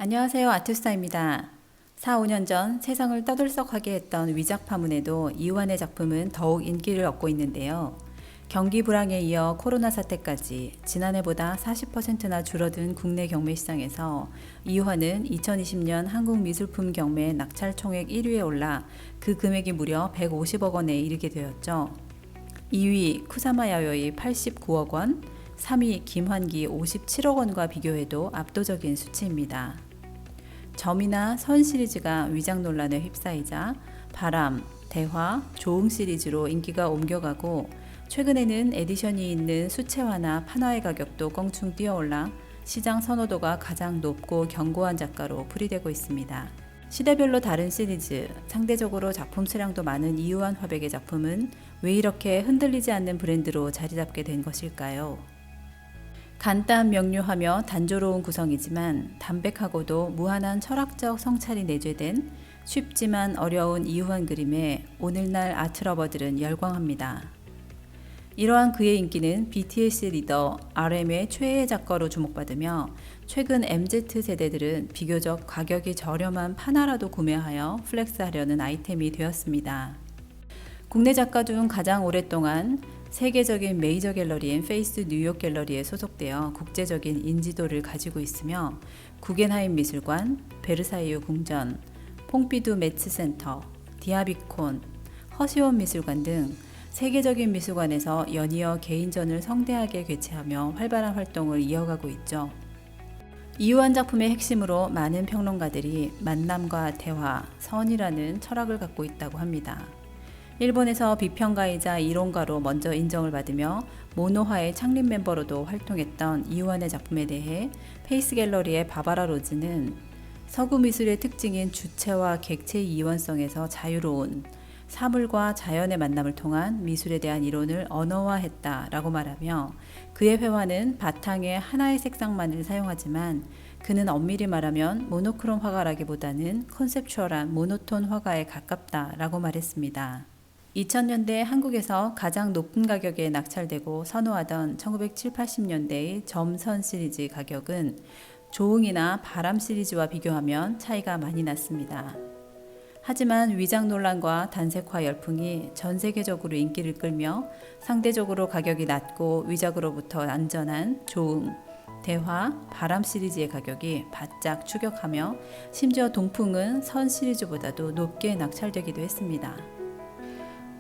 안녕하세요. 아투스타입니다. 4, 5년 전 세상을 떠들썩하게 했던 위작 파문에도 이완의 작품은 더욱 인기를 얻고 있는데요. 경기 불황에 이어 코로나 사태까지 지난해보다 40%나 줄어든 국내 경매 시장에서 이완은 2020년 한국미술품 경매 낙찰 총액 1위에 올라 그 금액이 무려 150억 원에 이르게 되었죠. 2위 쿠사마 야요이 89억 원, 3위 김환기 57억 원과 비교해도 압도적인 수치입니다. 점이나 선 시리즈가 위작 논란에 휩싸이자 바람, 대화, 조응 시리즈로 인기가 옮겨가고 최근에는 에디션이 있는 수채화나 판화의 가격도 껑충 뛰어올라 시장 선호도가 가장 높고 견고한 작가로 풀이되고 있습니다. 시대별로 다른 시리즈, 상대적으로 작품 수량도 많은 이유한 화백의 작품은 왜 이렇게 흔들리지 않는 브랜드로 자리 잡게 된 것일까요? 간단 명료하며 단조로운 구성이지만 담백하고도 무한한 철학적 성찰이 내재된 쉽지만 어려운 이유한 그림에 오늘날 아트러버들은 열광합니다. 이러한 그의 인기는 BTS 리더 RM의 최애 작가로 주목받으며 최근 MZ 세대들은 비교적 가격이 저렴한 판화라도 구매하여 플렉스하려는 아이템이 되었습니다. 국내 작가 중 가장 오랫동안 세계적인 메이저 갤러리인 페이스 뉴욕 갤러리에 소속되어 국제적인 인지도를 가지고 있으며 구겐하임 미술관, 베르사유 궁전, 퐁피두 매츠 센터, 디아비콘, 허시원 미술관 등 세계적인 미술관에서 연이어 개인전을 성대하게 개최하며 활발한 활동을 이어가고 있죠. 이유한 작품의 핵심으로 많은 평론가들이 만남과 대화, 선이라는 철학을 갖고 있다고 합니다. 일본에서 비평가이자 이론가로 먼저 인정을 받으며 모노화의 창립 멤버로도 활동했던 이완의 작품에 대해 페이스 갤러리의 바바라 로즈는 서구 미술의 특징인 주체와 객체의 이원성에서 자유로운 사물과 자연의 만남을 통한 미술에 대한 이론을 언어화했다라고 말하며 그의 회화는 바탕에 하나의 색상만을 사용하지만 그는 엄밀히 말하면 모노크롬 화가라기보다는 컨셉추얼한 모노톤 화가에 가깝다라고 말했습니다. 2000년대 한국에서 가장 높은 가격에 낙찰되고 선호하던 1970, 80년대의 점선 시리즈 가격은 조응이나 바람 시리즈와 비교하면 차이가 많이 났습니다. 하지만 위작 논란과 단색화 열풍이 전 세계적으로 인기를 끌며 상대적으로 가격이 낮고 위작으로부터 안전한 조응, 대화, 바람 시리즈의 가격이 바짝 추격하며 심지어 동풍은 선 시리즈보다도 높게 낙찰되기도 했습니다.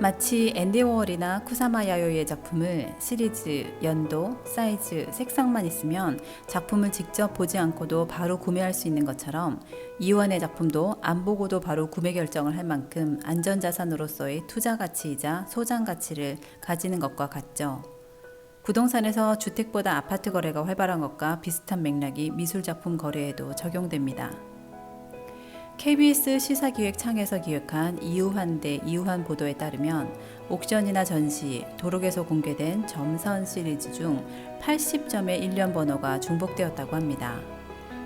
마치 앤디 워홀이나 쿠사마 야요이의 작품을 시리즈, 연도, 사이즈, 색상만 있으면 작품을 직접 보지 않고도 바로 구매할 수 있는 것처럼 이완의 작품도 안 보고도 바로 구매 결정을 할 만큼 안전자산으로서의 투자 가치이자 소장 가치를 가지는 것과 같죠. 부동산에서 주택보다 아파트 거래가 활발한 것과 비슷한 맥락이 미술작품 거래에도 적용됩니다. KBS 시사기획창에서 기획한 이유한 대 이유한 보도에 따르면 옥션이나 전시, 도록에서 공개된 점선 시리즈 중 80점의 일련 번호가 중복되었다고 합니다.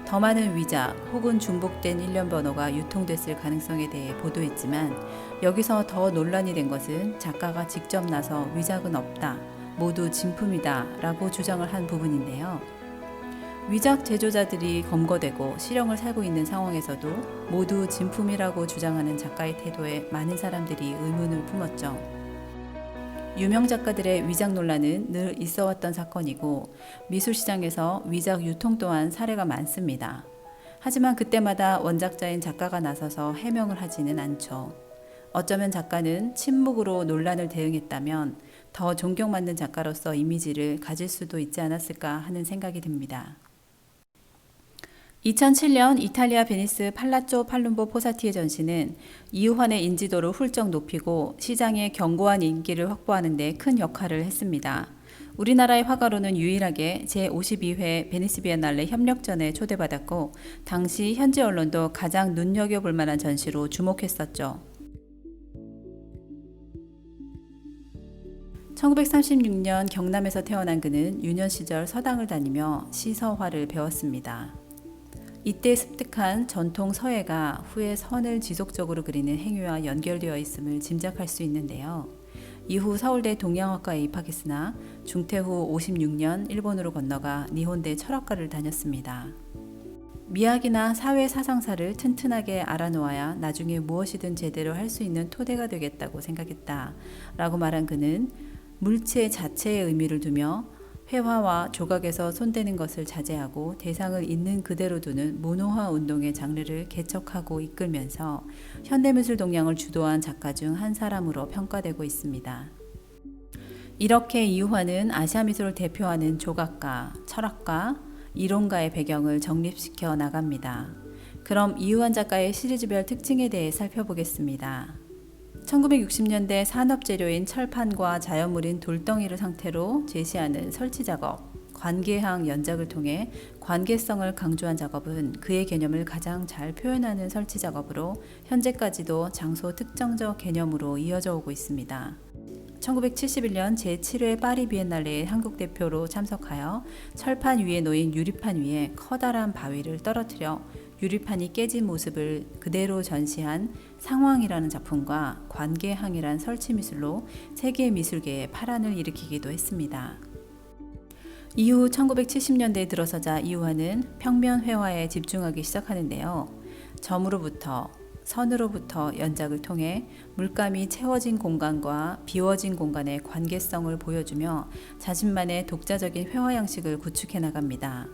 더 많은 위작 혹은 중복된 일련 번호가 유통됐을 가능성에 대해 보도했지만 여기서 더 논란이 된 것은 작가가 직접 나서 위작은 없다, 모두 진품이다 라고 주장을 한 부분인데요. 위작 제조자들이 검거되고 실형을 살고 있는 상황에서도 모두 진품이라고 주장하는 작가의 태도에 많은 사람들이 의문을 품었죠. 유명 작가들의 위작 논란은 늘 있어왔던 사건이고 미술시장에서 위작 유통 또한 사례가 많습니다. 하지만 그때마다 원작자인 작가가 나서서 해명을 하지는 않죠. 어쩌면 작가는 침묵으로 논란을 대응했다면 더 존경받는 작가로서 이미지를 가질 수도 있지 않았을까 하는 생각이 듭니다. 2007년 이탈리아 베니스 팔라쪼 팔룸보 포사티의 전시는 이유환의 인지도를 훌쩍 높이고 시장에 견고한 인기를 확보하는 데 큰 역할을 했습니다. 우리나라의 화가로는 유일하게 제52회 베니스 비엔날레 협력전에 초대받았고 당시 현지 언론도 가장 눈여겨볼 만한 전시로 주목했었죠. 1936년 경남에서 태어난 그는 유년 시절 서당을 다니며 시서화를 배웠습니다. 이때 습득한 전통 서예가 후에 선을 지속적으로 그리는 행위와 연결되어 있음을 짐작할 수 있는데요. 이후 서울대 동양학과에 입학했으나 중퇴 후 56년 일본으로 건너가 니혼대 철학과를 다녔습니다. 미학이나 사회 사상사를 튼튼하게 알아놓아야 나중에 무엇이든 제대로 할 수 있는 토대가 되겠다고 생각했다. 라고 말한 그는 물체 자체의 의미를 두며 회화와 조각에서 손대는 것을 자제하고 대상을 있는 그대로 두는 모노화 운동의 장르를 개척하고 이끌면서 현대미술 동향을 주도한 작가 중 한 사람으로 평가되고 있습니다. 이렇게 이유화는 아시아 미술을 대표하는 조각가, 철학가, 이론가의 배경을 정립시켜 나갑니다. 그럼 이유환 작가의 시리즈별 특징에 대해 살펴보겠습니다. 1960년대 산업재료인 철판과 자연물인 돌덩이를 상태로 제시하는 설치 작업, 관계항 연작을 통해 관계성을 강조한 작업은 그의 개념을 가장 잘 표현하는 설치 작업으로 현재까지도 장소 특정적 개념으로 이어져 오고 있습니다. 1971년 제7회 파리 비엔날레에 한국 대표로 참석하여 철판 위에 놓인 유리판 위에 커다란 바위를 떨어뜨려 유리판이 깨진 모습을 그대로 전시한 상황이라는 작품과 관계항이란 설치미술로 세계 미술계에 파란을 일으키기도 했습니다. 이후 1970년대에 들어서자 이유화는 평면 회화에 집중하기 시작하는데요. 점으로부터 선으로부터 연작을 통해 물감이 채워진 공간과 비워진 공간의 관계성을 보여주며 자신만의 독자적인 회화 양식을 구축해 나갑니다.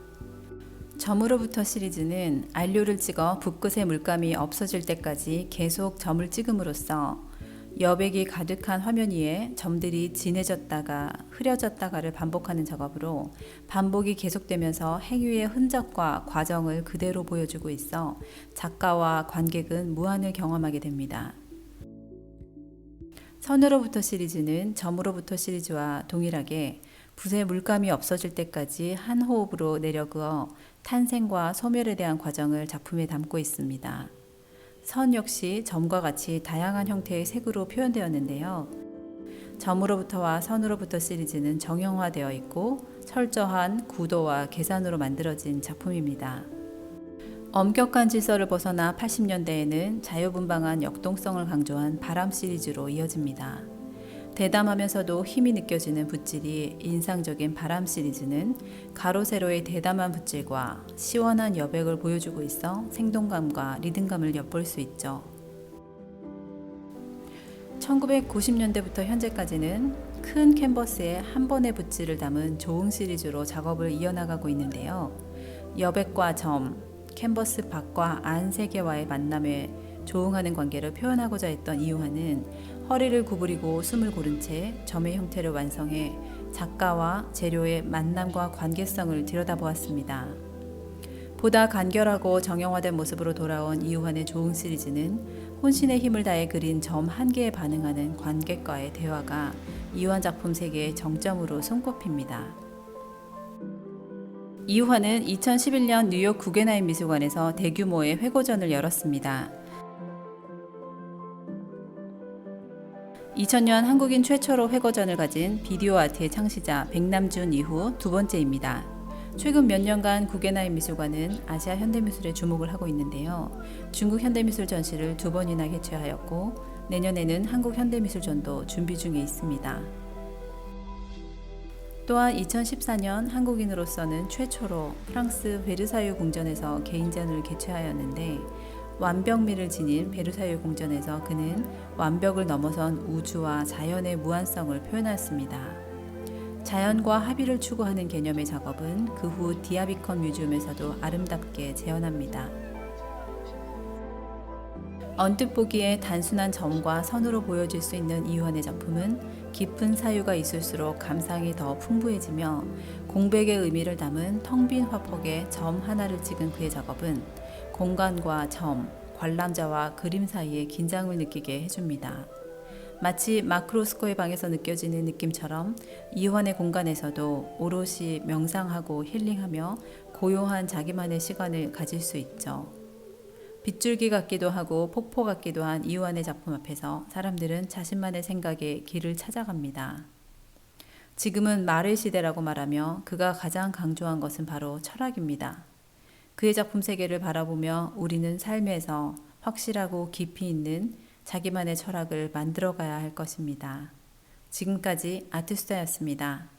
점으로부터 시리즈는 안료를 찍어 붓끝의 물감이 없어질 때까지 계속 점을 찍음으로써 여백이 가득한 화면 위에 점들이 진해졌다가 흐려졌다가를 반복하는 작업으로 반복이 계속되면서 행위의 흔적과 과정을 그대로 보여주고 있어 작가와 관객은 무한을 경험하게 됩니다. 선으로부터 시리즈는 점으로부터 시리즈와 동일하게 붓에 물감이 없어질 때까지 한 호흡으로 내려그어 탄생과 소멸에 대한 과정을 작품에 담고 있습니다. 선 역시 점과 같이 다양한 형태의 색으로 표현되었는데요. 점으로부터와 선으로부터 시리즈는 정형화되어 있고 철저한 구도와 계산으로 만들어진 작품입니다. 엄격한 질서를 벗어나 80년대에는 자유분방한 역동성을 강조한 바람 시리즈로 이어집니다. 대담하면서도 힘이 느껴지는 붓질이 인상적인 바람 시리즈는 가로 세로의 대담한 붓질과 시원한 여백을 보여주고 있어 생동감과 리듬감을 엿볼 수 있죠. 1990년대부터 현재까지는 큰 캔버스에 한 번의 붓질을 담은 조응 시리즈로 작업을 이어나가고 있는데요. 여백과 점, 캔버스 밖과 안 세계와의 만남에 조응하는 관계를 표현하고자 했던 이유화는 허리를 구부리고 숨을 고른 채 점의 형태를 완성해 작가와 재료의 만남과 관계성을 들여다보았습니다. 보다 간결하고 정형화된 모습으로 돌아온 이유환의 조응 시리즈는 혼신의 힘을 다해 그린 점 한 개에 반응하는 관객과의 대화가 이유환 작품 세계의 정점으로 손꼽힙니다. 이유환은 2011년 뉴욕 구겐하임 미술관에서 대규모의 회고전을 열었습니다. 2000년 한국인 최초로 회고전을 가진 비디오 아트의 창시자 백남준 이후 두 번째입니다. 최근 몇 년간 구겐하임 미술관은 아시아 현대미술에 주목을 하고 있는데요. 중국 현대미술 전시를 2번이나 개최하였고 내년에는 한국 현대미술전도 준비 중에 있습니다. 또한 2014년 한국인으로서는 최초로 프랑스 베르사유 궁전에서 개인전을 개최하였는데 완벽미를 지닌 베르사유 궁전에서 그는 완벽을 넘어선 우주와 자연의 무한성을 표현하였습니다. 자연과 합의를 추구하는 개념의 작업은 그 후 디아비컨 뮤지엄에서도 아름답게 재현합니다. 언뜻 보기에 단순한 점과 선으로 보여질 수 있는 이유환의 작품은 깊은 사유가 있을수록 감상이 더 풍부해지며 공백의 의미를 담은 텅 빈 화폭에 점 하나를 찍은 그의 작업은 공간과 점, 관람자와 그림 사이에 긴장을 느끼게 해줍니다. 마치 마크로스코의 방에서 느껴지는 느낌처럼 이유환의 공간에서도 오롯이 명상하고 힐링하며 고요한 자기만의 시간을 가질 수 있죠. 빗줄기 같기도 하고 폭포 같기도 한 이유환의 작품 앞에서 사람들은 자신만의 생각에 길을 찾아갑니다. 지금은 말의 시대라고 말하며 그가 가장 강조한 것은 바로 철학입니다. 그의 작품 세계를 바라보며 우리는 삶에서 확실하고 깊이 있는 자기만의 철학을 만들어가야 할 것입니다. 지금까지 아트수다였습니다.